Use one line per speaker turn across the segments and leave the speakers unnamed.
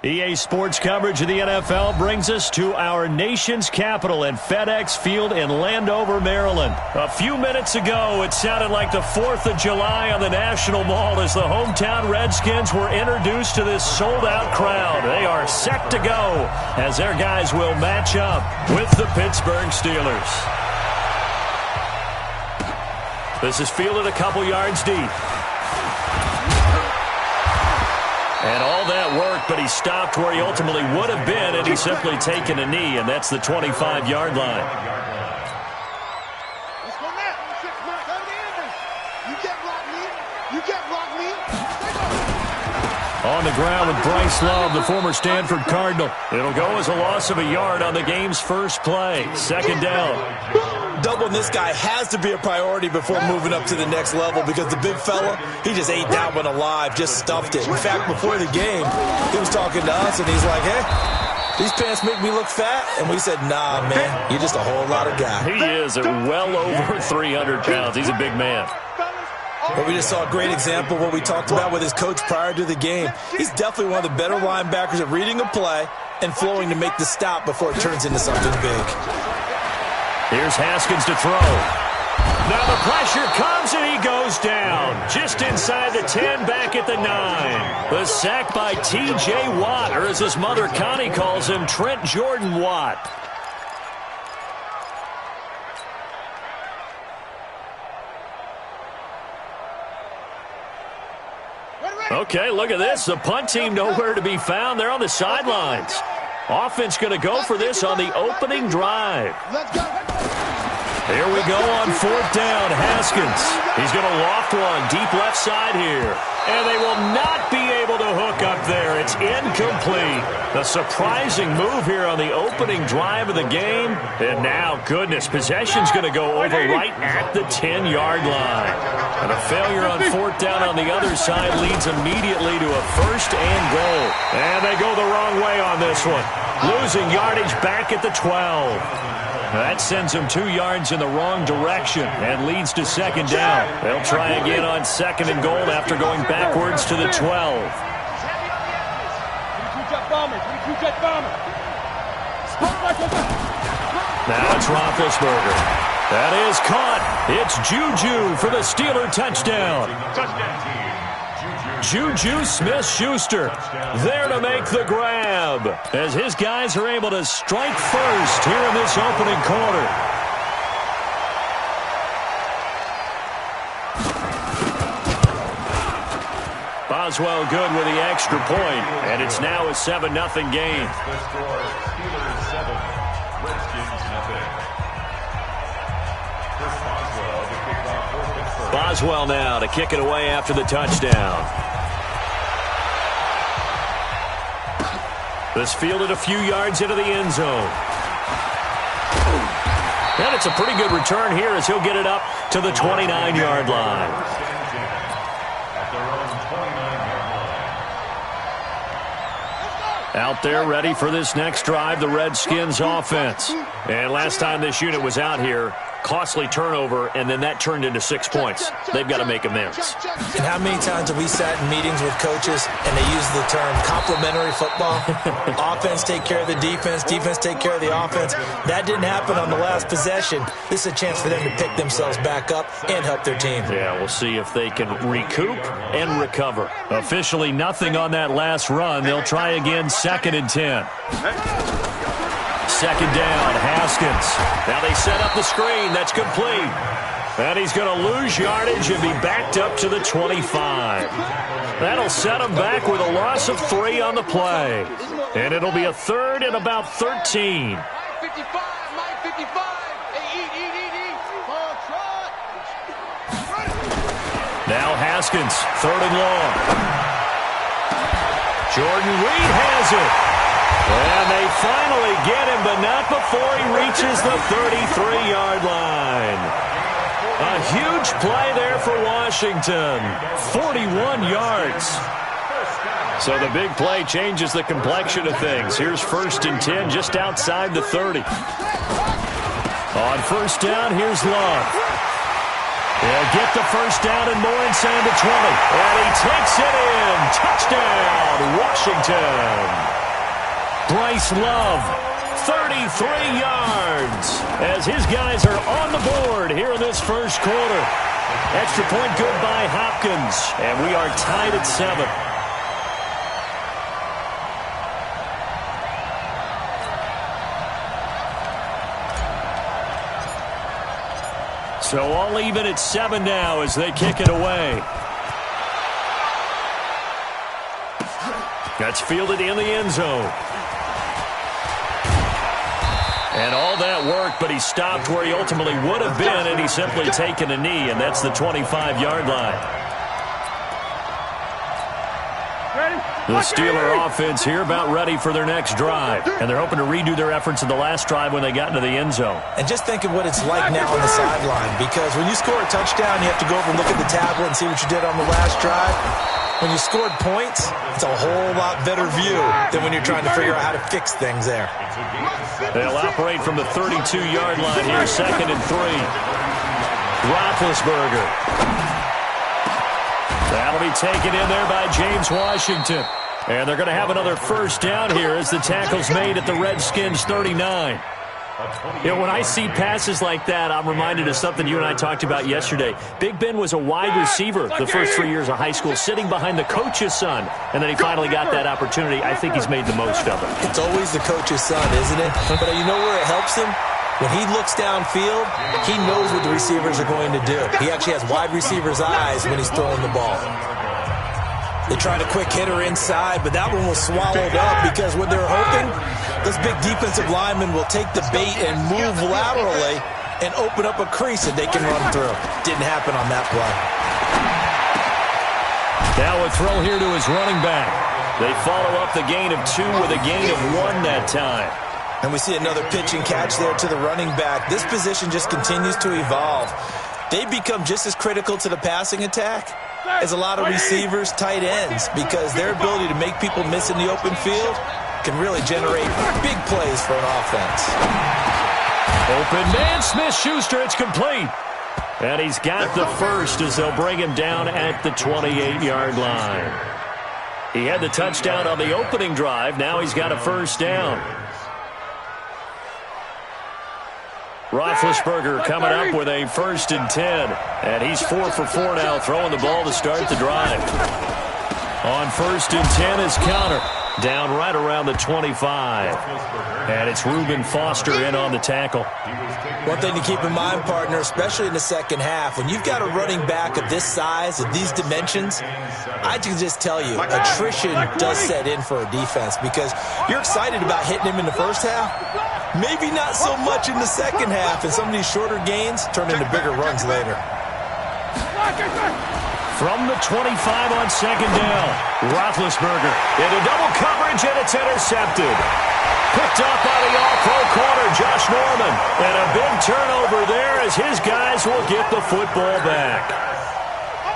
EA Sports coverage of the NFL brings us to our nation's capital at FedEx Field in Landover, Maryland. A few minutes ago, it sounded like the 4th of July on the National Mall as the hometown Redskins were introduced to this sold-out crowd. They are set to go as their guys will match up with the Pittsburgh Steelers. This is fielded a couple yards deep. And all that worked, but he stopped where he ultimately would have been, and he's simply taken a knee, and that's the 25-yard line.
Let's go now. You can't block me. You can't block me.
On the ground with Bryce Love, the former Stanford Cardinal. It'll go as a loss of a yard on the game's first play. Second down.
Doubling this guy has to be a priority before moving up to the next level because the big fella, he just ate that one alive, just stuffed it. In fact, before the game, he was talking to us, and he's like, hey, these pants make me look fat. And we said, nah, man, you're just a whole lot of guy.
He is at well over 300 pounds. He's a big man.
But we just saw a great example of what we talked about with his coach prior to the game. He's definitely one of the better linebackers at reading a play and flowing to make the stop before it turns into something big.
Here's Haskins to throw. Now the pressure comes and he goes down. Just inside the 10, back at the 9. The sack by T.J. Watt, or as his mother Connie calls him, Trent Jordan Watt. Okay, look at this. The punt team nowhere to be found. They're on the sidelines. Offense going to go for this on the opening drive. Here we go on 4th down. Haskins. He's going to loft one deep left side here. And they will not be able to hook up there. It's incomplete. A surprising move here on the opening drive of the game. And now, goodness, possession's going to go over right at the 10-yard line. And a failure on 4th down on the other side leads immediately to a 1st and goal. And they go the wrong way on this one. Losing yardage back at the 12. That sends them 2 yards in the wrong direction and leads to 2nd down. They'll try again on 2nd and goal after going backwards to the 12. Now it's Roethlisberger. That is caught. It's Juju for the Steeler touchdown. Juju Smith-Schuster there to make the grab as his guys are able to strike first here in this opening quarter. Boswell good with the extra point, and it's now a 7-0 game. Boswell now to kick it away after the touchdown. This fielded a few yards into the end zone. And it's a pretty good return here as he'll get it up to the 29-yard line. Out there ready for this next drive, the Redskins offense. And last time this unit was out here, costly turnover, and then that turned into 6 points. They've got to make amends.
And how many times have we sat in meetings with coaches and they use the term complementary football? Offense take care of the defense, defense take care of the offense. That didn't happen on the last possession. This is a chance for them to pick themselves back up and help their team.
Yeah, we'll see if they can recoup and recover. Officially nothing on that last run. They'll try again, 2nd and 10. 2nd down, Haskins. Now they set up the screen. That's complete. And he's going to lose yardage and be backed up to the 25. That'll set him back with a loss of 3 on the play. And it'll be a 3rd and about 13. Now Haskins, 3rd and long. Jordan Reed has it. And they finally get him, but not before he reaches the 33-yard line. A huge play there for Washington. 41 yards. So the big play changes the complexion of things. Here's 1st and 10 just outside the 30. On 1st down, here's Love. They'll get the first down and more inside the 20. And he takes it in. Touchdown, Washington. Bryce Love, 33 yards, as his guys are on the board here in this first quarter. Extra point good by Hopkins, and we are tied at 7. So all even at 7 now as they kick it away. That's fielded in the end zone. And all that work, but he stopped where he ultimately would have been, and he's simply taken a knee, and that's the 25-yard line. The Steeler offense here about ready for their next drive. And they're hoping to redo their efforts in the last drive when they got into the end zone.
And just think of what it's like now on the sideline, because when you score a touchdown, you have to go over and look at the tablet and see what you did on the last drive. When you scored points, it's a whole lot better view than when you're trying to figure out how to fix things there.
They'll operate from the 32-yard line here, 2nd and 3. Roethlisberger. That'll be taken in there by James Washington. And they're going to have another first down here as the tackle's made at the Redskins' 39. You know, when I see passes like that, I'm reminded of something you and I talked about yesterday. Big Ben was a wide receiver the first 3 years of high school, sitting behind the coach's son, and then he finally got that opportunity. I think he's made the most of it.
It's always the coach's son, isn't it? But you know where it helps him? When he looks downfield, he knows what the receivers are going to do. He actually has wide receivers' eyes when he's throwing the ball. They tried a quick hitter inside, but that one was swallowed up because what they're hoping, those big defensive linemen will take the bait and move laterally and open up a crease that they can run through. Didn't happen on that play.
Now a throw here to his running back. They follow up the gain of 2 with a gain of 1 that time.
And we see another pitch and catch there to the running back. This position just continues to evolve. They become just as critical to the passing attack as a lot of receivers, tight ends, because their ability to make people miss in the open field can really generate big plays for an offense.
Open man, Smith-Schuster, it's complete. And he's got the first as they'll bring him down at the 28-yard line. He had the touchdown on the opening drive. Now he's got a first down. Roethlisberger coming up with a 1st and 10. And he's 4 for 4 now, throwing the ball to start the drive. On 1st and 10 is Counter. Down right around the 25. And it's Reuben Foster in on the tackle.
One thing to keep in mind, partner, especially in the second half, when you've got a running back of this size, of these dimensions, I can just tell you, attrition does set in for a defense because you're excited about hitting him in the first half. Maybe not so much in the second half, and some of these shorter gains turn into bigger runs later.
From the 25 on 2nd down, Roethlisberger into double coverage, and it's intercepted. Picked up by the all-pro corner, Josh Norman. And a big turnover there as his guys will get the football back.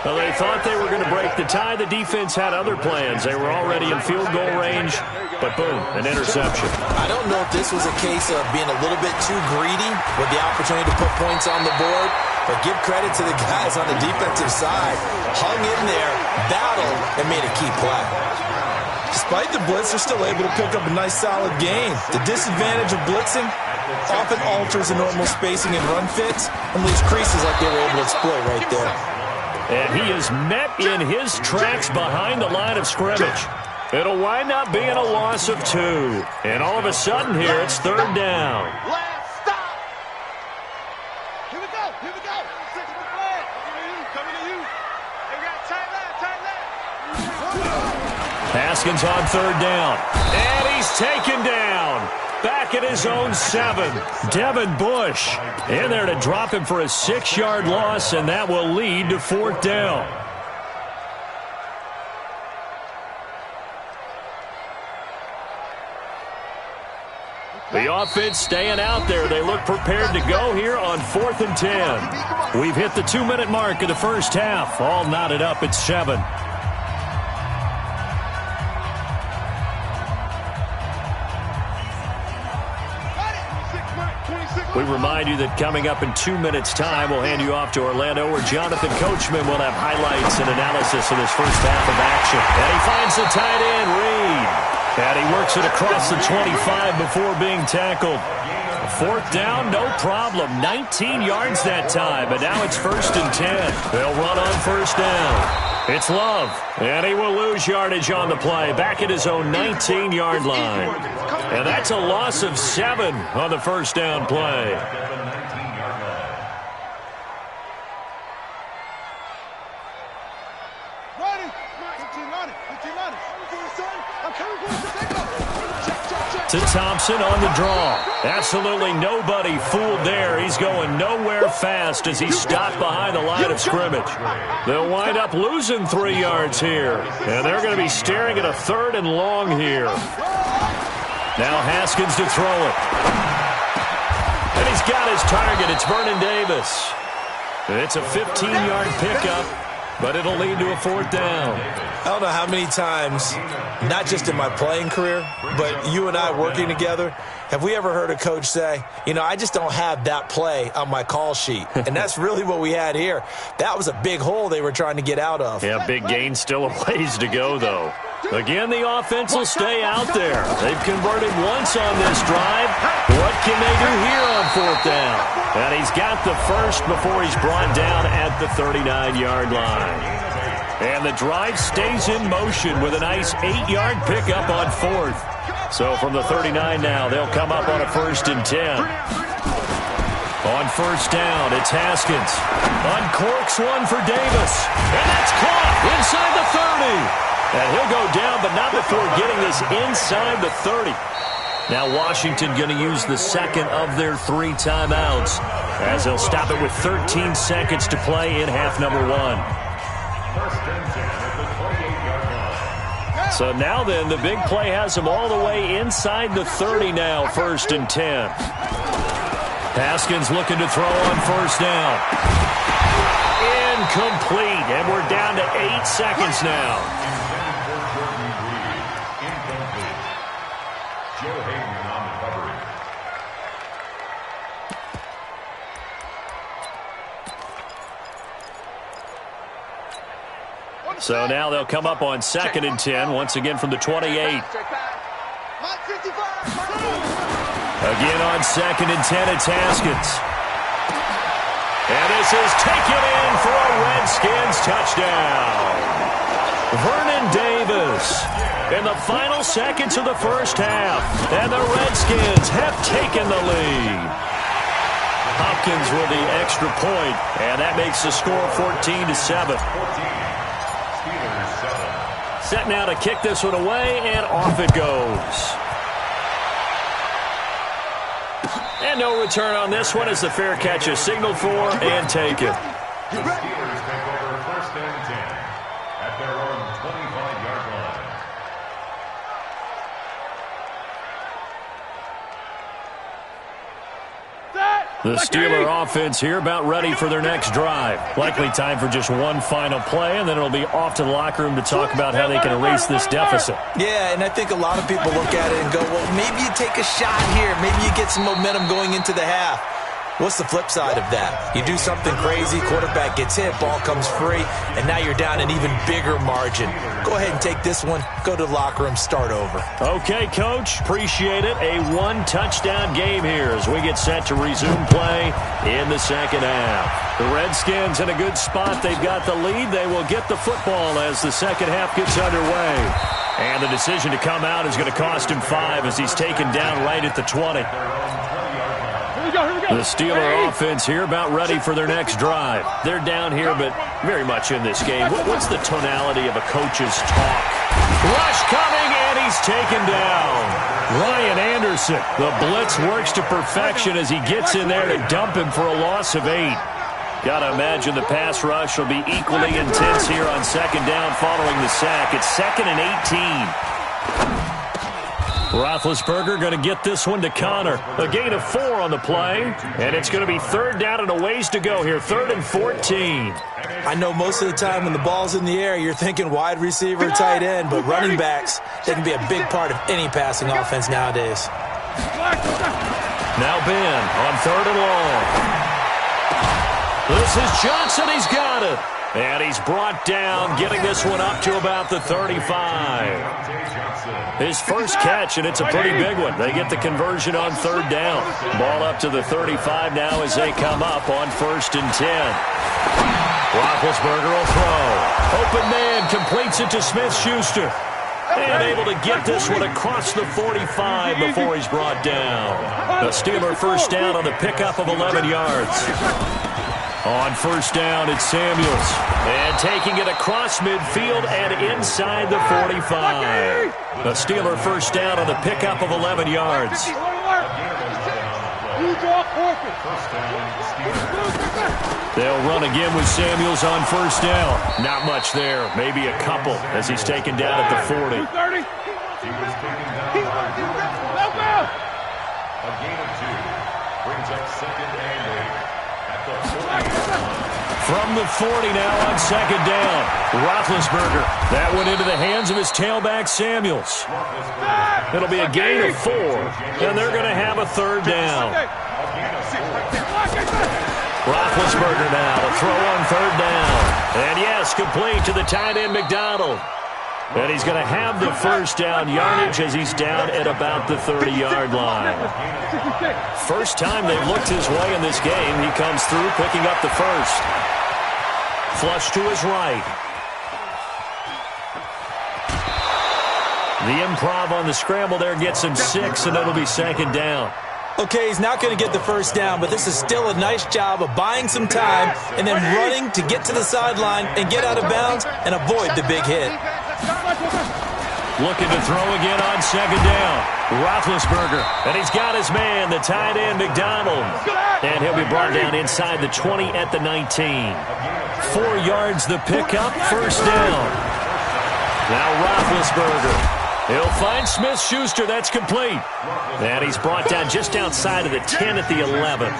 Well, they thought they were going to break the tie. The defense had other plans. They were already in field goal range, but boom, an interception.
I don't know if this was a case of being a little bit too greedy with the opportunity to put points on the board, but give credit to the guys on the defensive side. Hung in there, battled, and made a key play. Despite the blitz, they're still able to pick up a nice solid gain. The disadvantage of blitzing often alters the normal spacing and run fits and leaves creases like they were able to exploit right there.
And he is met in his tracks behind the line of scrimmage. It'll wind up being a loss of 2. And all of a sudden here, it's 3rd down.
Stop. Here we go. Here we go. 6 for flag. Coming to you. They got tight line.
Haskins on 3rd down. And he's taken down. Back at his own 7. Devin Bush in there to drop him for a 6-yard loss, and that will lead to 4th down. The offense staying out there. They look prepared to go here on 4th and 10. We've hit the 2-minute mark of the first half. All knotted up at 7. We remind you that coming up in 2 minutes' time, we'll hand you off to Orlando, where Jonathan Coachman will have highlights and analysis of this first half of action. And he finds the tight end, Reed. And he works it across the 25 before being tackled. Fourth down, no problem. 19 yards that time, but now it's 1st and 10. They'll run on first down. It's Love, and he will lose yardage on the play, back at his own 19-yard line. And that's a loss of 7 on the first down play. To Thompson on the draw. Absolutely nobody fooled there. He's going nowhere fast as he's stopped behind the line of scrimmage. They'll wind up losing 3 yards here. And they're going to be staring at a 3rd and long here. Now Haskins to throw it. And he's got his target. It's Vernon Davis. It's a 15-yard pickup, but it'll lead to a 4th down.
I don't know how many times, not just in my playing career, but you and I working together, have we ever heard a coach say, you know, I just don't have that play on my call sheet. And that's really what we had here. That was a big hole they were trying to get out of.
Yeah, big gain, still a ways to go, though. Again, the offense will stay out there. They've converted once on this drive. What can they do here on 4th down? And he's got the first before he's brought down at the 39-yard line. And the drive stays in motion with a nice 8-yard pickup on 4th. So from the 39 now, they'll come up on a 1st and 10. On first down, it's Haskins. Uncorks one for Davis. And that's caught inside the 30. And he'll go down, but not before getting this inside the 30. Now Washington going to use the second of their 3 timeouts as they'll stop it with 13 seconds to play in half number 1. So now then, the big play has them all the way inside the 30 now, 1st and 10. Haskins looking to throw on first down. Incomplete, and we're down to 8 seconds now. So now they'll come up on 2nd and 10, once again from the 28. Again on 2nd and 10, it's Haskins. And this is taken in for a Redskins touchdown. Vernon Davis in the final seconds of the first half. And the Redskins have taken the lead. Hopkins with the extra point, and that makes the score 14-7. Set now to kick this one away, and off it goes. And no return on this one as the fair catch is signaled for and taken.
The Steelers take over 1st and 10 at their own 25-yard line.
The Steeler offense here about ready for their next drive. Likely time for just one final play, and then it'll be off to the locker room to talk about how they can erase this deficit.
Yeah, and I think a lot of people look at it and go, well, maybe you take a shot here. Maybe you get some momentum going into the half. What's the flip side of that? You do something crazy, quarterback gets hit, ball comes free, and now you're down an even bigger margin. Go ahead and take this one, go to the locker room, start over.
Okay, Coach, appreciate it. A 1-touchdown game here as we get set to resume play in the second half. The Redskins in a good spot. They've got the lead. They will get the football as the second half gets underway. And the decision to come out is going to cost him 5 as he's taken down right at the 20. The Steeler offense here about ready for their next drive. They're down here, but very much in this game. What's the tonality of a coach's talk? Rush coming, and he's taken down. Ryan Anderson. The blitz works to perfection as he gets in there to dump him for a loss of 8. Got to imagine the pass rush will be equally intense here on second down following the sack. It's 2nd and 18. Roethlisberger going to get this one to Connor. A gain of 4 on the play, and it's going to be 3rd down and a ways to go here, 3rd and 14.
I know most of the time when the ball's in the air, you're thinking wide receiver, tight end, but running backs, they can be a big part of any passing offense nowadays.
Now Ben on 3rd and long. This is Johnson. He's got it. And he's brought down, getting this one up to about the 35. His first catch, and it's a pretty big one. They get the conversion on 3rd down. Ball up to the 35 now as they come up on 1st and 10. Roethlisberger will throw. Open man completes it to Smith-Schuster. And able to get this one across the 45 before he's brought down. The Steeler first down on the pickup of 11 yards. On 1st down, it's Samuels. And taking it across midfield and inside the 45. The Steeler first down on the pickup of 11 yards. They'll run again with Samuels on 1st down. Not much there. Maybe a couple as he's taken down at the 40.
He was taken down a gain of 2. Brings up 2nd and 8.
From the 40 now on 2nd down. Roethlisberger. That went into the hands of his tailback, Samuels. It'll be a gain of 4, and they're going to have a 3rd down. Roethlisberger now to throw on 3rd down. And yes, complete to the tight end, McDonald. And he's going to have the first down yardage as he's down at about the 30-yard line. First time they've looked his way in this game. He comes through picking up the first. Flush to his right. The improv on the scramble there gets him 6, and it'll be 2nd down.
Okay, he's not going to get the first down, but this is still a nice job of buying some time and then running to get to the sideline and get out of bounds and avoid the big hit.
Looking to throw again on 2nd down. Roethlisberger, and he's got his man, the tight end, McDonald. And he'll be brought down inside the 20 at the 19. 4 yards the pickup, first down. Now Roethlisberger. He'll find Smith-Schuster. That's complete. And he's brought down just outside of the 10 at the 11.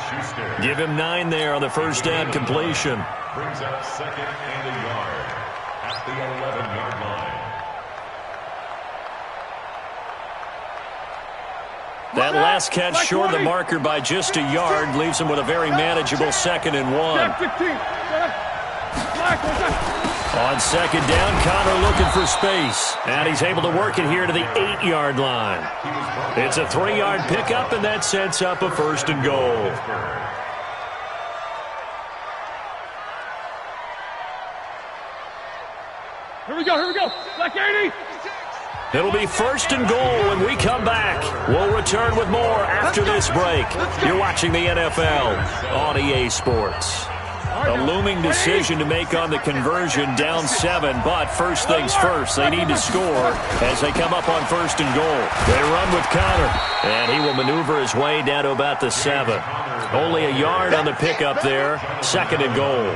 Give him 9 there on the first down completion.
Brings up 2nd and a yard at the 11-yard line.
That last catch short of the marker by just a yard leaves him with a very manageable 2nd and 1. On 2nd down, Connor looking for space. And he's able to work it here to the 8-yard line. It's a 3-yard pickup, and that sets up a 1st and goal.
Here we go. Black 80.
It'll be 1st and goal when we come back. We'll return with more after this break. You're watching the NFL on EA Sports. A looming decision to make on the conversion, down 7, but first things first, they need to score as they come up on 1st and goal. They run with Connor, and he will maneuver his way down to about the 7. Only a yard on the pickup there, 2nd and goal.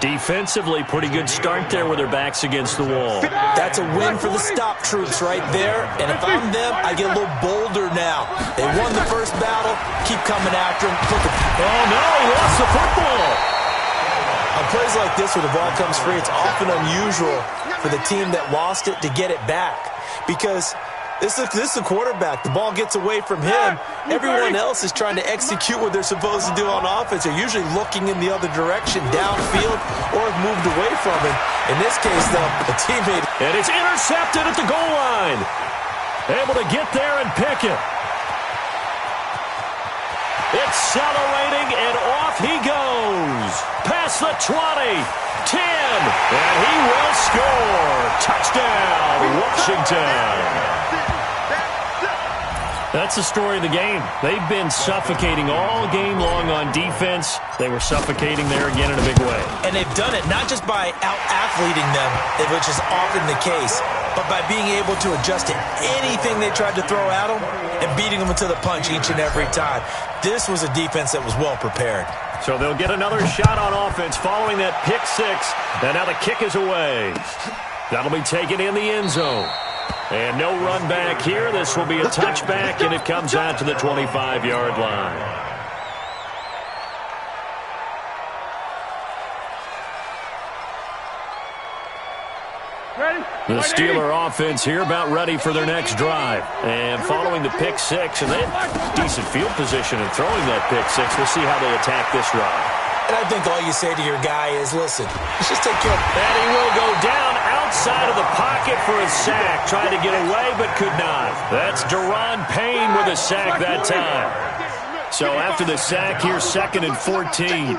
Defensively, pretty good start there with their backs against the wall.
That's a win for the stop troops right there, and if I'm them, I get a little bolder now. They won the first battle, keep coming after him.
Oh, no, he lost the football.
On plays like this where the ball comes free, it's often unusual for the team that lost it to get it back because this is the quarterback. The ball gets away from him. Everyone else is trying to execute what they're supposed to do on offense. They're usually looking in the other direction, downfield, or have moved away from him. In this case, though, a teammate.
And it's intercepted at the goal line. Able to get there and pick it. Accelerating, and off he goes. Past the 20, 10, and he will score. Touchdown, Washington. That's the story of the game. They've been suffocating all game long on defense. They were suffocating there again in a big way.
And they've done it not just by out-athleting them, which is often the case, but by being able to adjust to anything they tried to throw at them and beating them to the punch each and every time. This was a defense that was well prepared.
So they'll get another shot on offense following that pick 6. And now the kick is away. That'll be taken in the end zone. And no run back here. This will be a touchback, and it comes out to the 25-yard line. The Steeler offense here about ready for their next drive. And following the pick six, and they have decent field position in throwing that pick six. We'll see how they attack this drive.
And I think all you say to your guy is, listen, let's just take care of it.
And he will go down outside of the pocket for a sack. Tried to get away, but could not. That's Daron Payne with a sack that time. So after the sack, here's 2nd and 14.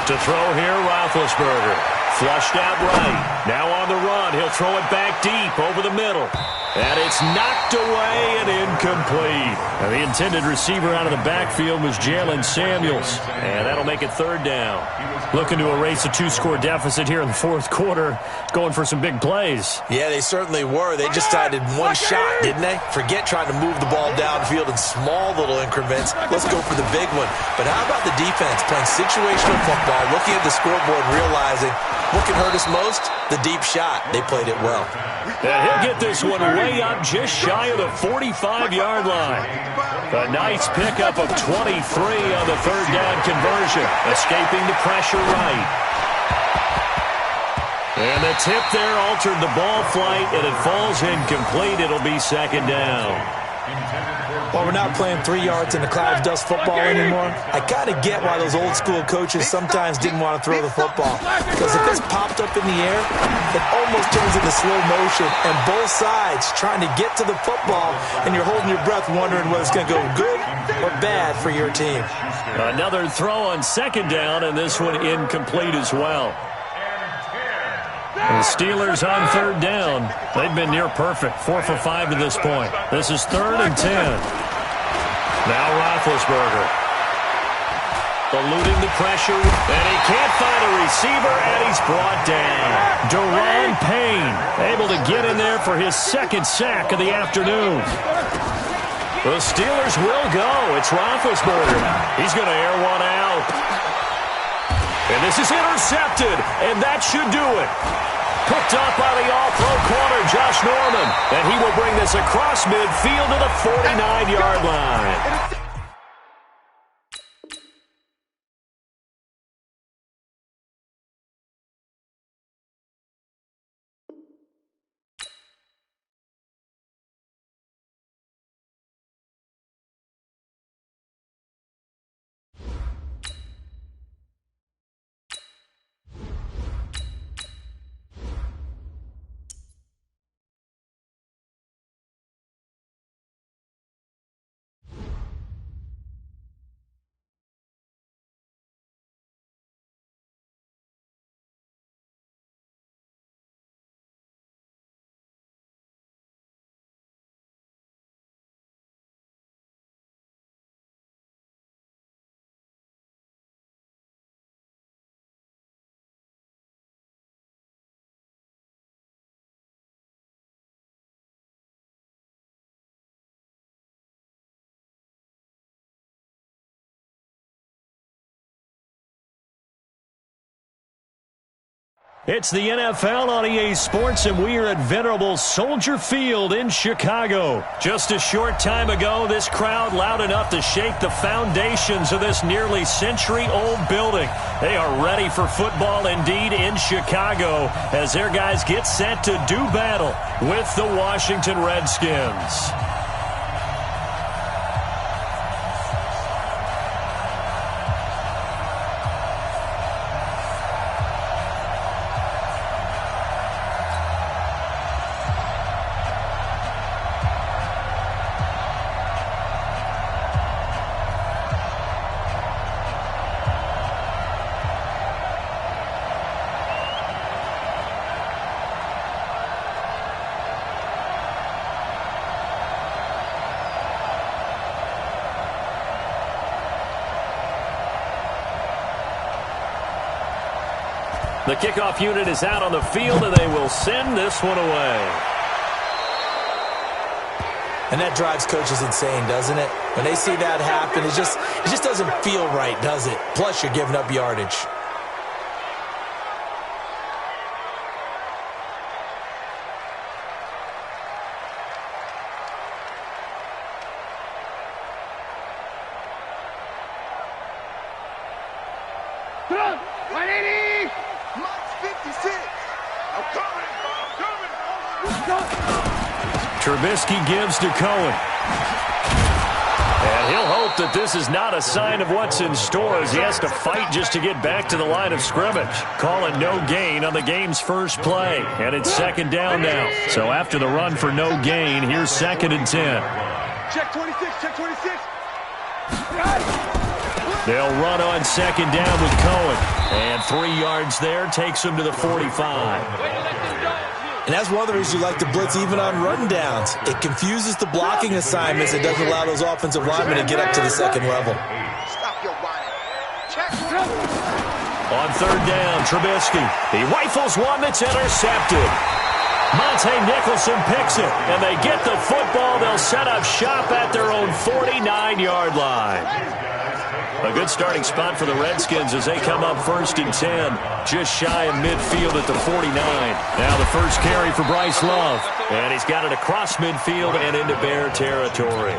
To throw here, Roethlisberger. Flushed out right. Now on the run. He'll throw it back deep over the middle. And it's knocked away and incomplete. Now the intended receiver out of the backfield was Jalen Samuels. And that'll make it 3rd down. Looking to erase a 2-score deficit here in the 4th quarter. Going for some big plays.
Yeah, they certainly were. They just decided one shot, didn't they? Forget trying to move the ball downfield in small little increments. Let's go for the big one. But how about the defense playing situational football, looking at the scoreboard and realizing what can hurt us most? The deep shot. They played it well.
And he'll get this one way up just shy of the 45-yard line. A nice pickup of 23 on the 3rd down conversion. Escaping the pressure right. And the tip there altered the ball flight, and it falls incomplete. It'll be 2nd down.
Well, we're not playing 3 yards in the cloud of dust football anymore. I kind of get why those old school coaches sometimes didn't want to throw the football. Because if it's popped up in the air, it almost turns into slow motion. And both sides trying to get to the football, and you're holding your breath wondering whether it's going to go good or bad for your team.
Another throw on 2nd down, and this one incomplete as well. The Steelers on 3rd down. They've been near perfect. 4 for 5 to this point. This is 3rd and 10. Now Roethlisberger. Eluding the pressure. And he can't find a receiver, and he's brought down. Daron Payne able to get in there for his 2nd sack of the afternoon. The Steelers will go. It's Roethlisberger. He's going to air one out. And this is intercepted, and that should do it. Picked up by the all-pro corner, Josh Norman. And he will bring this across midfield to the 49-yard line. It's the NFL on EA Sports, and we are at venerable Soldier Field in Chicago. Just a short time ago, this crowd loud enough to shake the foundations of this nearly century-old building. They are ready for football indeed in Chicago as their guys get set to do battle with the Washington Redskins. The kickoff unit is out on the field, and they will send this one away.
And that drives coaches insane, doesn't it? When they see that happen, it just doesn't feel right, does it? Plus, you're giving up yardage.
Come on, 180! March 56. I'm coming, bro.
Trubisky gives to Cohen. And he'll hope that this is not a sign of what's in store as he has to fight just to get back to the line of scrimmage. Calling no gain on the game's first play. And it's second down now. So after the run for no gain, here's 2nd and 10.
Check 26, check 26.
They'll run on second down with Cohen. And 3 yards there takes him to the 45.
And that's one of the reasons you like to blitz even on run downs. It confuses the blocking assignments. It doesn't allow those offensive linemen to get up to the second level.
Stop your whining. Check.
On third down, Trubisky. He rifles one that's intercepted. Monte Nicholson picks it, and they get the football. They'll set up shop at their own 49-yard line. A good starting spot for the Redskins as they come up 1st and 10, just shy of midfield at the 49. Now the first carry for Bryce Love, and he's got it across midfield and into Bear territory.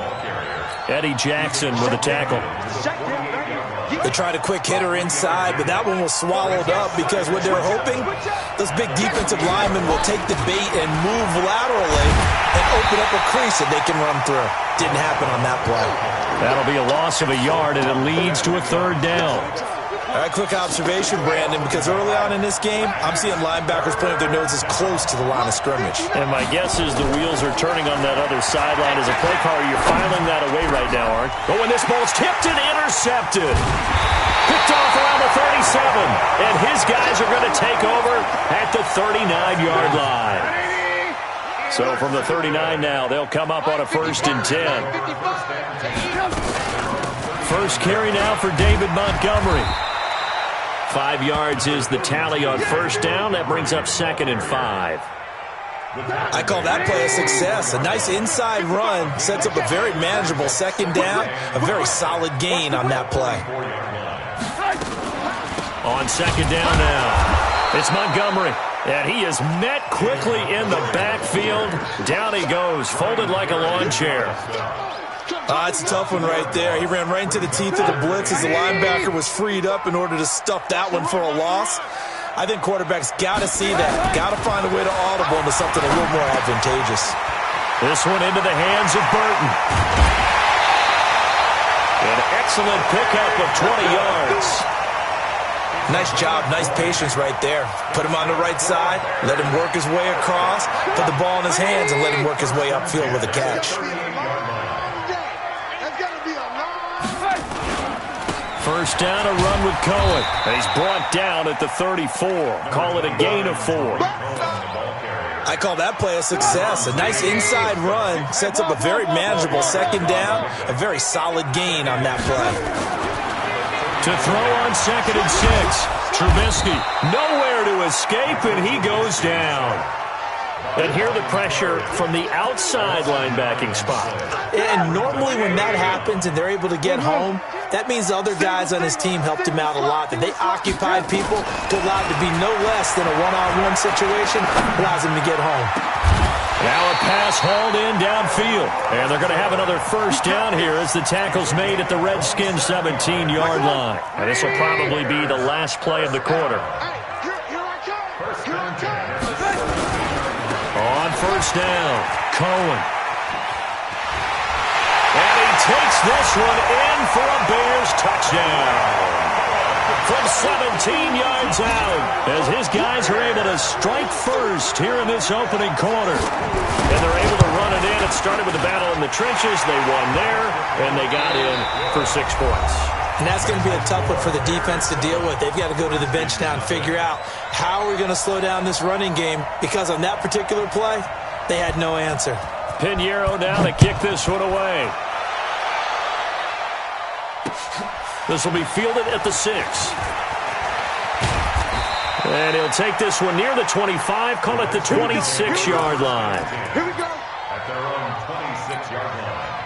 Eddie Jackson with a tackle.
They tried a quick hitter inside, but that one was swallowed up because what they're hoping, those big defensive linemen will take the bait and move laterally and open up a crease that they can run through. Didn't happen on that play.
That'll be a loss of a yard, and it leads to a 3rd down.
All right, quick observation, Brandon, because early on in this game, I'm seeing linebackers putting their noses close to the line of scrimmage.
And my guess is the wheels are turning on that other sideline as a play caller. You're filing that away right now, Art. But when this ball's tipped and intercepted. Picked off around the 37. And his guys are going to take over at the 39-yard line. So from the 39 now, they'll come up on a 1st and 10. First carry now for David Montgomery. 5 yards is the tally on 1st down. That brings up 2nd and 5.
I call that play a success. A nice inside run sets up a very manageable 2nd down. A very solid gain on that play.
On 2nd down now, it's Montgomery. And he is met quickly in the backfield. Down he goes, folded like a lawn chair.
It's a tough one right there. He ran right into the teeth of the blitz as the linebacker was freed up in order to stuff that one for a loss. I think quarterbacks got to see that. Got to find a way to audible into something a little more advantageous.
This one into the hands of Burton. An excellent pickup of 20 yards.
Nice job, nice patience right there. Put him on the right side, let him work his way across, put the ball in his hands, and let him work his way upfield with a catch.
First down, a run with Cohen. And he's brought down at the 34. Call it a gain of 4.
I call that play a success. A nice inside run sets up a very manageable 2nd down. A very solid gain on that play.
To throw on 2nd and 6. Trubisky nowhere to escape, and he goes down. And here the pressure from the outside linebacking spot.
And normally when that happens and they're able to get home, that means the other guys on his team helped him out a lot. That they occupied people to allow it to be no less than a one-on-one situation, allows him to get home.
Now a pass hauled in downfield. And they're going to have another 1st down here as the tackle's made at the Redskins' 17-yard line. And this will probably be the last play of the quarter. On 1st down, Cohen. And he takes this one in for a Bears touchdown. From 17 yards out, as his guys are able to strike first here in this opening quarter. And they're able to run it in. It started with a battle in the trenches. They won there, and they got in for 6 points.
And that's going to be a tough one for the defense to deal with. They've got to go to the bench now and figure out how are we going to slow down this running game, because on that particular play, they had no answer.
Pinheiro now to kick this one away. This will be fielded at the 6. And he'll take this one near the 25, call it the 26-yard line.
Here we go.
At their own 26-yard line.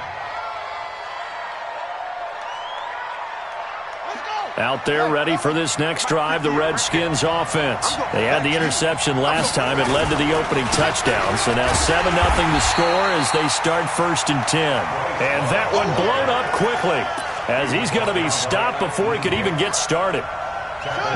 Out there ready for this next drive, the Redskins offense. They had the interception last time. It led to the opening touchdown. So now 7-0 to score as they start 1st and 10. And that one blown up quickly, as he's going to be stopped before he could even get started.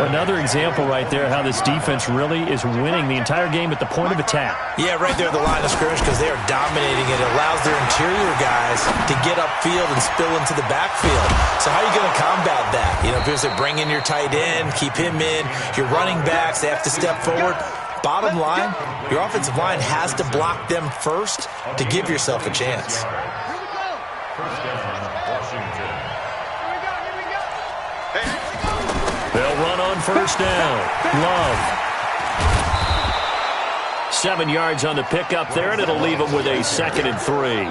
Another example right there how this defense really is winning the entire game at the point of attack.
Yeah, right there at the line of scrimmage because they are dominating it. It allows their interior guys to get upfield and spill into the backfield. So how are you going to combat that? You know, because they bring in your tight end, keep him in. Your running backs, they have to step forward. Bottom line, your offensive line has to block them first to give yourself a chance.
They'll run on first down. Love. 7 yards on the pickup there, and it'll leave them with a 2nd and 3.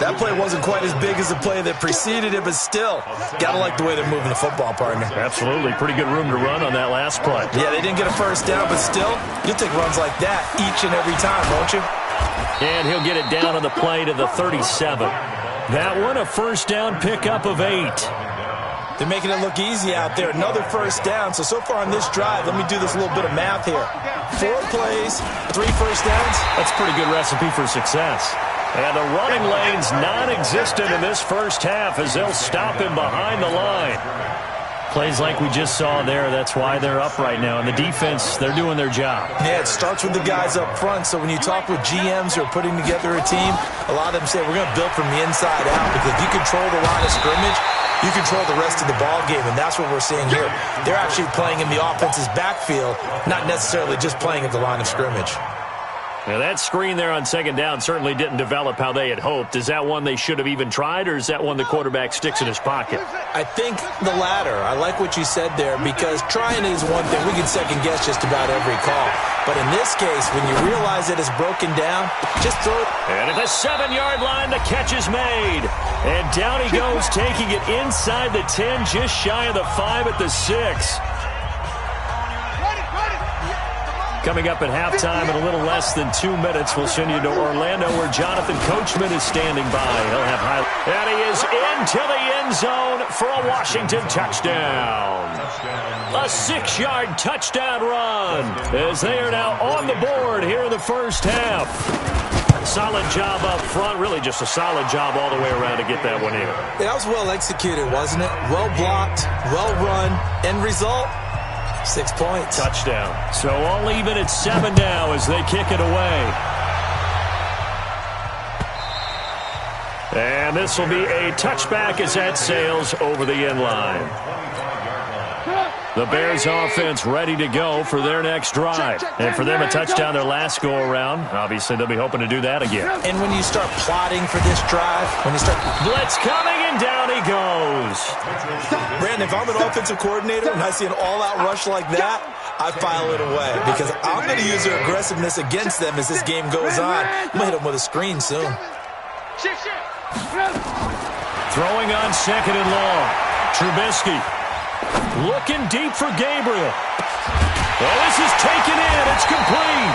That play wasn't quite as big as the play that preceded it, but still, got to like the way they're moving the football, partner.
Absolutely. Pretty good room to run on that last play.
Yeah, they didn't get a first down, but still, you'll take runs like that each and every time, won't you?
And he'll get it down on the play to the 37. That one, a first down pickup of 8.
They're making it look easy out there. Another first down. So far on this drive, let me do this little bit of math here. 4 plays, 3 first downs.
That's a pretty good recipe for success. And the running lane's non-existent in this first half as they'll stop him behind the line. Plays like we just saw there, that's why they're up right now. And the defense, they're doing their job.
Yeah, it starts with the guys up front. So when you talk with GMs who are putting together a team, a lot of them say, we're going to build from the inside out. Because if you control the line of scrimmage, you control the rest of the ball game, and that's what we're seeing here. They're actually playing in the offense's backfield, not necessarily just playing at the line of scrimmage.
Now that screen there on 2nd down certainly didn't develop how they had hoped. Is that one they should have even tried, or is that one the quarterback sticks in his pocket?
I think the latter. I like what you said there, because trying is one thing. We can second-guess just about every call. But in this case, when you realize that it's broken down, just throw it.
And at the 7-yard line, the catch is made. And down he goes, taking it inside the 10, just shy of the 5 at the 6. Coming up at halftime in a little less than 2 minutes, we'll send you to Orlando where Jonathan Coachman is standing by. He'll have high. And he is into the end zone for a Washington touchdown. A 6-yard touchdown run as they are now on the board here in the first half. Solid job up front, really just a solid job all the way around to get that one in.
That was well executed, wasn't it? Well blocked, well run, end result. 6 points.
Touchdown. So all even at 7 now as they kick it away. And this will be a touchback as that sails over the end line. The Bears offense ready to go for their next drive. And for them, a touchdown their last go-around. Obviously, they'll be hoping to do that again.
And when you start plotting for this drive, when you start...
Blitz coming, and down he goes.
Brandon, if I'm an offensive coordinator and I see an all-out rush like that, I file it away. Because I'm going to use their aggressiveness against them as this game goes on. I'm going to hit them with a screen soon.
Throwing on 2nd and long. Trubisky. Looking deep for Gabriel. Well, this is taken in. It's complete.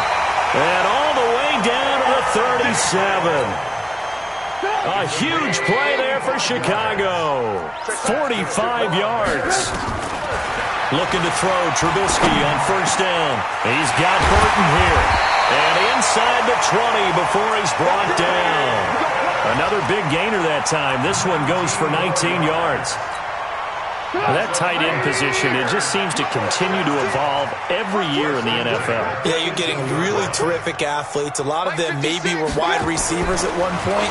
And all the way down to the 37. A huge play there for Chicago. 45 yards. Looking to throw Trubisky on first down. He's got Burton here. And inside the 20 before he's brought down. Another big gainer that time. This one goes for 19 yards. That tight end position, it just seems to continue to evolve every year in the NFL.
Yeah, you're getting really terrific athletes. A lot of them maybe were wide receivers at one point.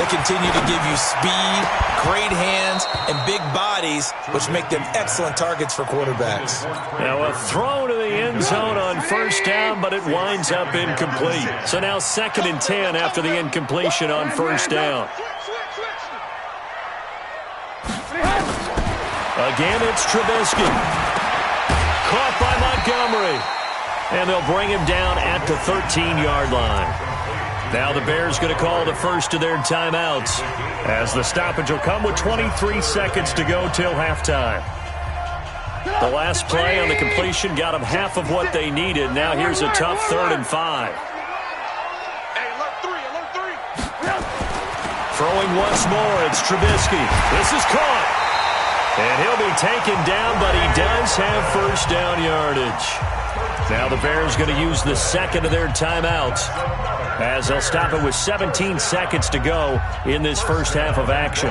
They continue to give you speed, great hands, and big bodies, which make them excellent targets for quarterbacks.
Now a throw to the end zone on first down, but it winds up incomplete. So now 2nd and 10 after the incompletion on first down. Again, it's Trubisky. Caught by Montgomery. And they'll bring him down at the 13-yard line. Now the Bears going to call the first of their timeouts as the stoppage will come with 23 seconds to go till halftime. The last play on the completion got them half of what they needed. Now here's a tough 3rd and 5. Throwing once more, it's Trubisky. This is caught. And he'll be taken down, but he does have first down yardage. Now the Bears going to use the 2nd of their timeouts as they'll stop it with 17 seconds to go in this first half of action.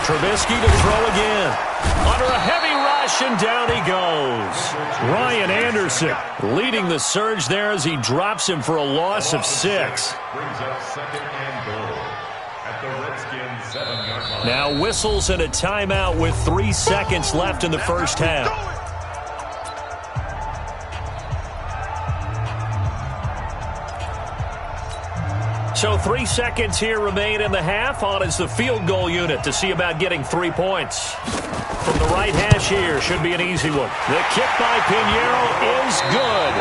Trubisky to throw again. Under a heavy rush, and down he goes. Ryan Anderson leading the surge there as he drops him for a loss of 6.
Brings up second and goal at the Redskins 7-yard line.
Now whistles and a timeout with 3 seconds left in the first half. So 3 seconds here remain in the half. On is the field goal unit to see about getting 3 points. From the right hash here, should be an easy one. The kick by Pinheiro is good.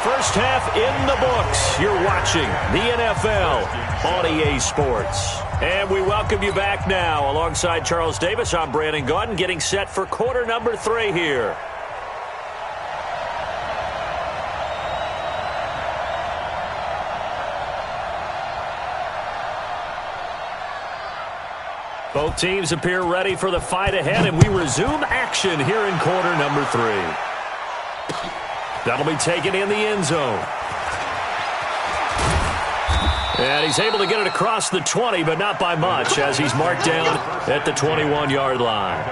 First half in the books. You're watching the NFL on EA Sports. And we welcome you back now. Alongside Charles Davis, I'm Brandon Gaudin, getting set for quarter number 3 here. Both teams appear ready for the fight ahead, and we resume action here in quarter number 3. That'll be taken in the end zone. And he's able to get it across the 20, but not by much, as he's marked down at the 21-yard line.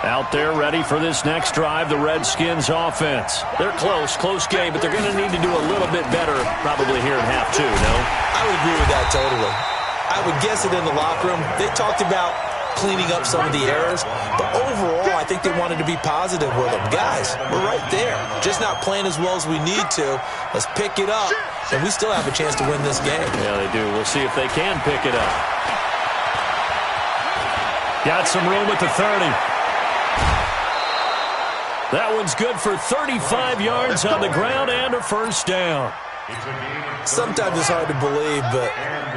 Out there ready for this next drive, the Redskins offense. They're close game, but they're going to need to do a little bit better probably here in half 2, no?
I would agree with that totally. I would guess it in the locker room. They talked about cleaning up some of the errors, but overall, I think they wanted to be positive with them. Guys, we're right there. Just not playing as well as we need to. Let's pick it up, and we still have a chance to win this game.
Yeah, they do. We'll see if they can pick it up. Got some room at the 30. That one's good for 35 yards on the ground and a first down.
Sometimes it's hard to believe, but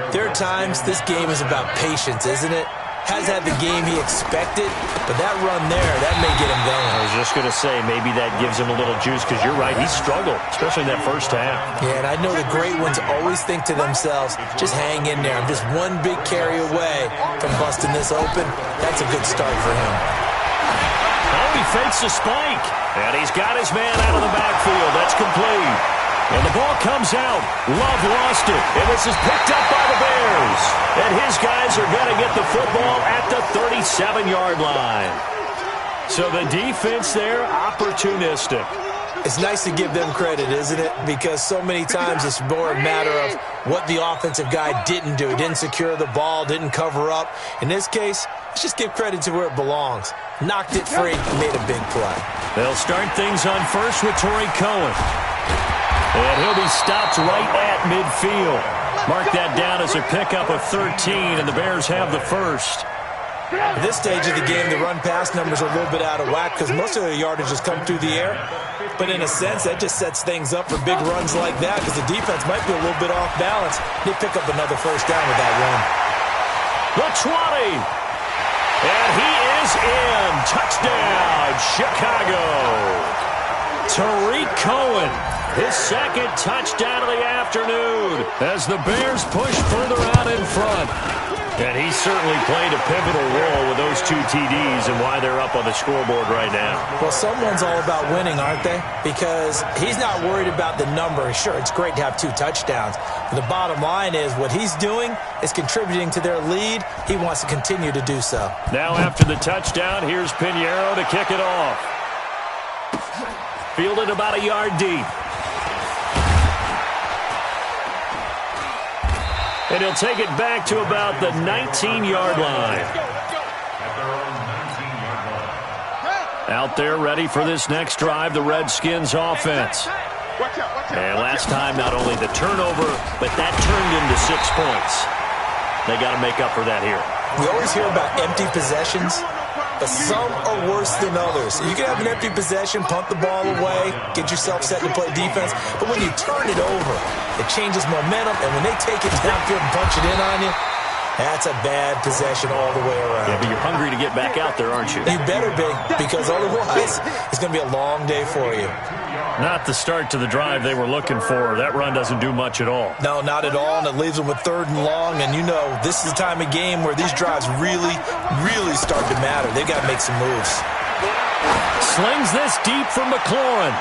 there are times this game is about patience, isn't it? Has had the game he expected, but that run there, that may get him going.
I was just going to say, maybe that gives him a little juice, because you're right, he struggled, especially in that first half.
Yeah, and I know the great ones always think to themselves, just hang in there. I'm just one big carry away from busting this open. That's a good start for him.
Oh, he fakes a spike, and he's got his man out of the backfield. That's complete. And the ball comes out. Love lost it, and this is picked up by the Bears. And his guys are going to get the football at the 37-yard line. So the defense there, opportunistic.
It's nice to give them credit, isn't it? Because so many times it's more a matter of what the offensive guy didn't do. Didn't secure the ball, didn't cover up. In this case, let's just give credit to where it belongs. Knocked it free, made a big play.
They'll start things on first with Torrey Cohen. And he'll be stopped right at midfield. Mark that down as a pickup of 13, and the Bears have the first.
At this stage of the game, the run-pass numbers are a little bit out of whack because most of the yardage has come through the air. But in a sense, that just sets things up for big runs like that because the defense might be a little bit off balance. They pick up another first down with that run.
The 20. And he is in. Touchdown, Chicago. Tariq Cohen, his second touchdown of the afternoon as the Bears push further out in front. And he certainly played a pivotal role with those 2 TDs and why they're up on the scoreboard right now.
Well, someone's all about winning, aren't they? Because he's not worried about the number. Sure, it's great to have 2 touchdowns. But the bottom line is what he's doing is contributing to their lead. He wants to continue to do so.
Now after the touchdown, here's Pinheiro to kick it off. Fielded about a yard deep. And he'll take it back to about the 19-yard line. Out there ready for this next drive, the Redskins offense. And last time, not only the turnover, but that turned into 6 points. They got to make up for that here.
We always hear about empty possessions, but some are worse than others. You can have an empty possession, punt the ball away, get yourself set to play defense, but when you turn it over, it changes momentum, and when they take it downfield and punch it in on you, that's a bad possession all the way around.
Yeah, but you're hungry to get back out there, aren't you?
You better be, because otherwise it's going to be a long day for you.
Not the start to the drive they were looking for. That run doesn't do much at all.
No, not at all, and it leaves them with 3rd and long, and you know this is the time of game where these drives really, really start to matter. They've got to make some moves.
Slings this deep from McLaurin.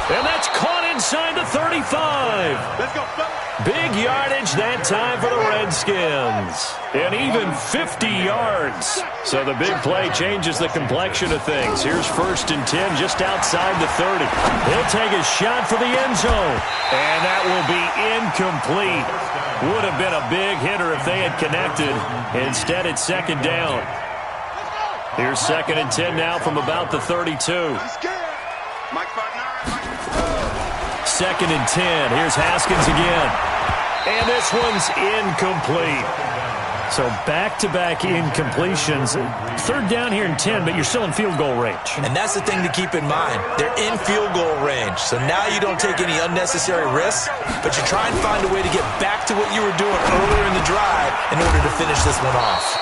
And that's caught inside the 35.
Let's go, fellas.
Big yardage that time for the Redskins. And even 50 yards. So the big play changes the complexion of things. Here's 1st and 10 just outside the 30. He'll take a shot for the end zone. And that will be incomplete. Would have been a big hitter if they had connected. Instead, it's 2nd down. Here's 2nd and 10 now from about the 32. 2nd and 10. Here's Haskins again. And this one's incomplete. So back-to-back incompletions. 3rd down here and 10, but you're still in field goal range.
And that's the thing to keep in mind. They're in field goal range. So now you don't take any unnecessary risks, but you try and find a way to get back to what you were doing earlier in the drive in order to finish this one off.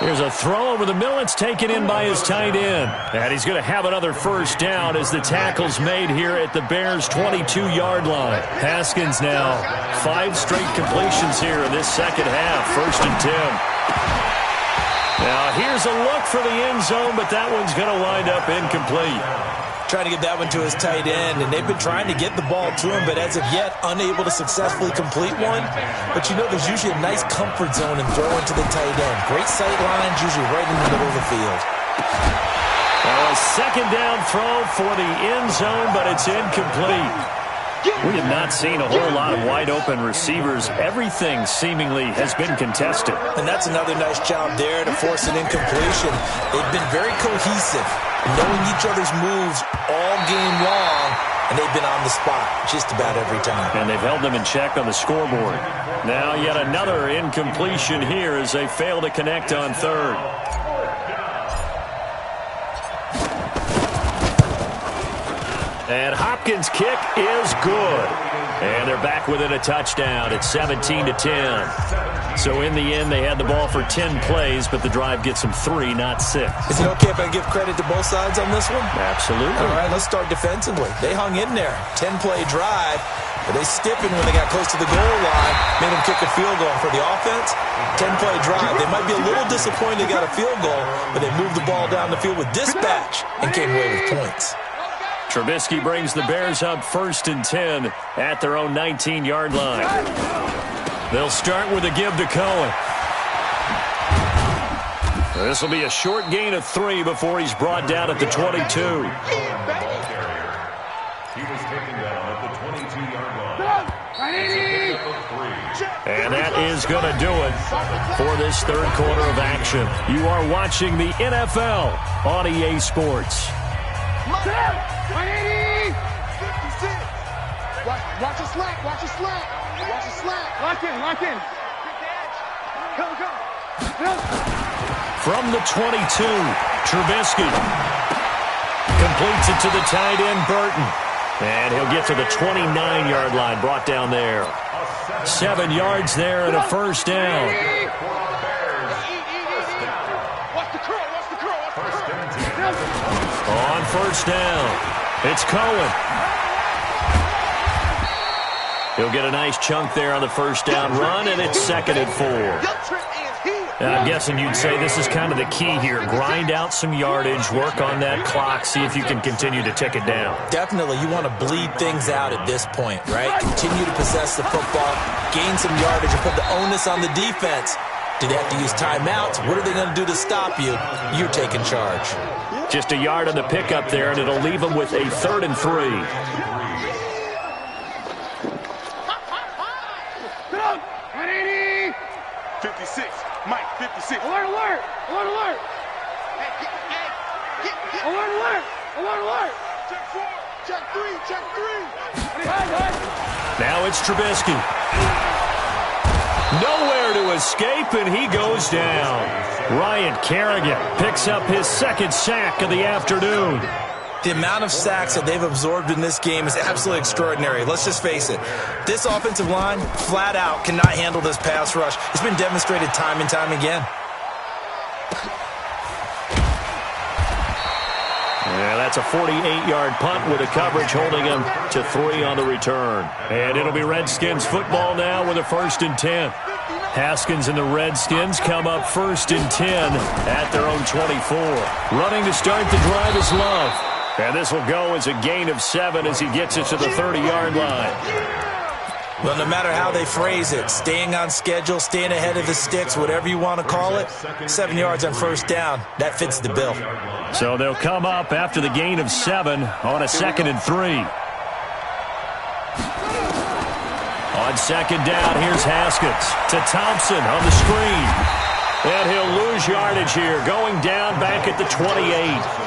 Here's a throw over the middle. It's taken in by his tight end. And he's going to have another 1st down as the tackle's made here at the Bears' 22-yard line. Haskins now 5 straight completions here in this 2nd half. 1st and 10. Now here's a look for the end zone, but that one's going to wind up incomplete.
Trying to get that one to his tight end, and they've been trying to get the ball to him, but as of yet, unable to successfully complete one. But you know, there's usually a nice comfort zone in throwing to the tight end. Great sight lines, usually right in the middle of the field.
Well, a 2nd down throw for the end zone, but it's incomplete. We have not seen a whole lot of wide-open receivers. Everything seemingly has been contested.
And that's another nice job there to force an incompletion. They've been very cohesive, knowing each other's moves all game long, and they've been on the spot just about every time.
And they've held them in check on the scoreboard. Now yet another incompletion here as they fail to connect on 3rd. And Hopkins' kick is good. And they're back within a touchdown at 17-10. So in the end, they had the ball for 10 plays, but the drive gets them 3, not 6.
Is it okay if I give credit to both sides on this one?
Absolutely.
All right, let's start defensively. They hung in there. 10-play drive, but they stiffened when they got close to the goal line, made them kick a field goal. For the offense, 10-play drive. They might be a little disappointed they got a field goal, but they moved the ball down the field with dispatch and came away with points.
Trubisky brings the Bears up 1st and 10 at their own 19-yard line. They'll start with a give to Cohen. This will be a short gain of 3 before he's brought down at the 22.
He was taken down at the 22-yard line.
And that is going to do it for this 3rd quarter of action. You are watching the NFL on EA Sports.
180! 56! Watch a slack, watch a slack. Watch a slack. Lock in, lock in. Go.
From the 22, Trubisky completes it to the tight end, Burton. And he'll get to the 29-yard line, brought down there. 7 yards there and a 1st down.
Watch the curl.
On 1st down, it's Cohen. He'll get a nice chunk there on the 1st down run, and it's 2nd and 4. And I'm guessing you'd say this is kind of the key here. Grind out some yardage, work on that clock, see if you can continue to tick it down.
Definitely, you want to bleed things out at this point, right? Continue to possess the football, gain some yardage, and put the onus on the defense. Do they have to use timeouts? What are they going to do to stop you? You're taking charge.
Just a yard on the pickup there, and it'll leave them with a 3rd and 3.
56. Mike, 56. Alert. Alert. Check 3.
Now it's Trubisky. Nowhere to escape, and he goes down. Ryan Kerrigan picks up his 2nd sack of the afternoon.
The amount of sacks that they've absorbed in this game is absolutely extraordinary. Let's just face it. This offensive line, flat out, cannot handle this pass rush. It's been demonstrated time and time again.
Yeah, that's a 48-yard punt with a coverage holding him to 3 on the return. And it'll be Redskins football now with a 1st and 10. Haskins and the Redskins come up 1st and 10 at their own 24. Running to start the drive is Love. And this will go as a gain of 7 as he gets it to the 30-yard line.
Well, no matter how they phrase it, staying on schedule, staying ahead of the sticks, whatever you want to call it, 7 yards on first down, that fits the bill.
So they'll come up after the gain of 7 on a 2nd and 3. On second down, here's Haskins to Thompson on the screen. And he'll lose yardage here, going down back at the 28.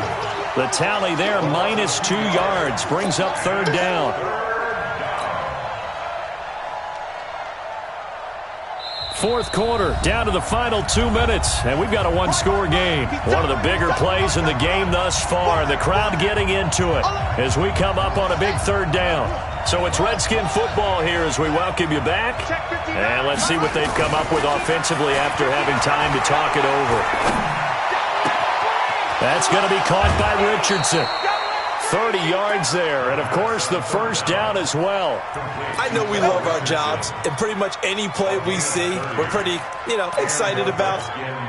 The tally there, minus 2 yards, brings up 3rd down. 4th quarter, down to the final 2 minutes, and we've got a one-score game. One of the bigger plays in the game thus far. The crowd getting into it as we come up on a big 3rd down. So it's Redskin football here as we welcome you back. And let's see what they've come up with offensively after having time to talk it over. That's going to be caught by Richardson. 30 yards there, and of course the first down as well.
I know we love our jobs, and pretty much any play we see, we're pretty, excited about.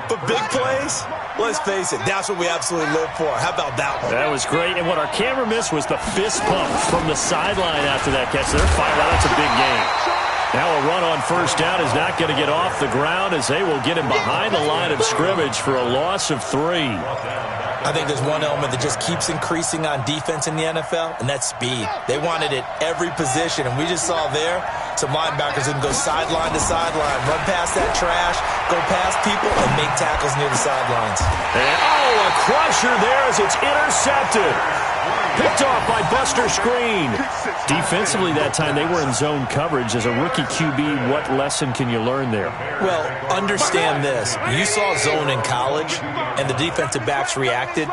But big plays, let's face it, that's what we absolutely live for. How about that one?
That was great, and what our camera missed was the fist pump from the sideline after that catch. They're fired out. That's a big game. Now a run on first down is not going to get off the ground as they will get him behind the line of scrimmage for a loss of 3.
I think there's one element that just keeps increasing on defense in the NFL, and that's speed. They want it at every position, and we just saw there some linebackers who can go sideline to sideline, run past that trash, go past people, and make tackles near the sidelines.
And, a crusher there as it's intercepted. Picked off by Buster Screen. Defensively that time, they were in zone coverage. As a rookie QB, what lesson can you learn there?
Well, understand this. You saw zone in college, and the defensive backs reacted,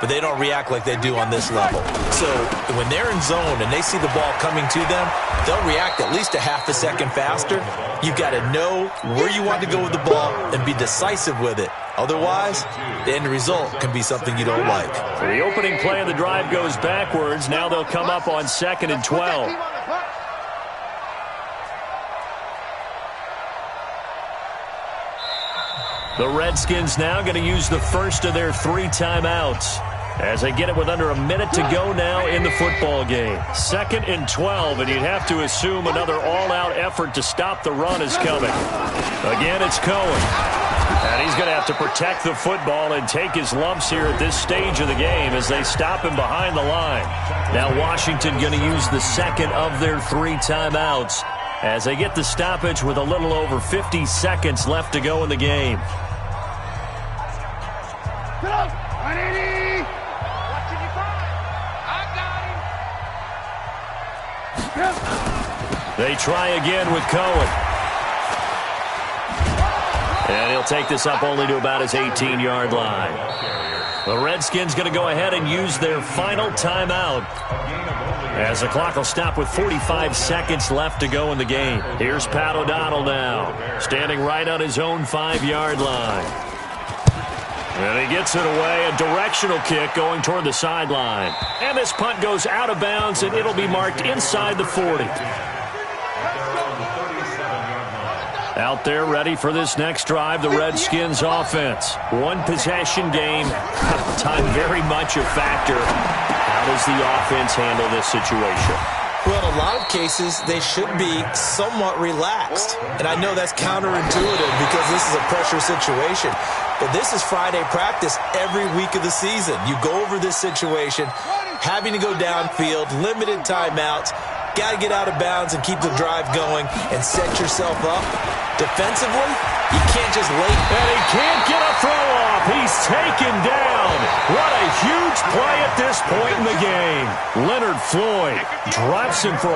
but they don't react like they do on this level. So when they're in zone and they see the ball coming to them, they'll react at least a half a second faster. You've got to know where you want to go with the ball and be decisive with it. Otherwise, the end result can be something you don't like.
The opening play of the drive goes backwards. Now they'll come up on 2nd and 12. The Redskins now going to use the first of their 3 timeouts as they get it with under a minute to go now in the football game. 2nd and 12, and you'd have to assume another all-out effort to stop the run is coming. Again, it's Cohen. And he's going to have to protect the football and take his lumps here at this stage of the game as they stop him behind the line. Now Washington going to use the second of their 3 timeouts as they get the stoppage with a little over 50 seconds left to go in the game.
Get up! 180! I got him!
They try again with Cohen. And he'll take this up only to about his 18-yard line. The Redskins going to go ahead and use their final timeout as the clock will stop with 45 seconds left to go in the game. Here's Pat O'Donnell now, standing right on his own 5-yard line. And he gets it away, a directional kick going toward the sideline. And this punt goes out of bounds, and it'll be marked inside the 40. Out there ready for this next drive, the Redskins offense. 1 possession game. Time very much a factor. How does the offense handle this situation?
Well, in a lot of cases, they should be somewhat relaxed. And I know that's counterintuitive because this is a pressure situation. But this is Friday practice every week of the season. You go over this situation, having to go downfield, limited timeouts, got to get out of bounds and keep the drive going and set yourself up. Defensively, you can't just lay.
And he can't get a throw off. He's taken down. What a huge play at this point in the game. Leonard Floyd drops him for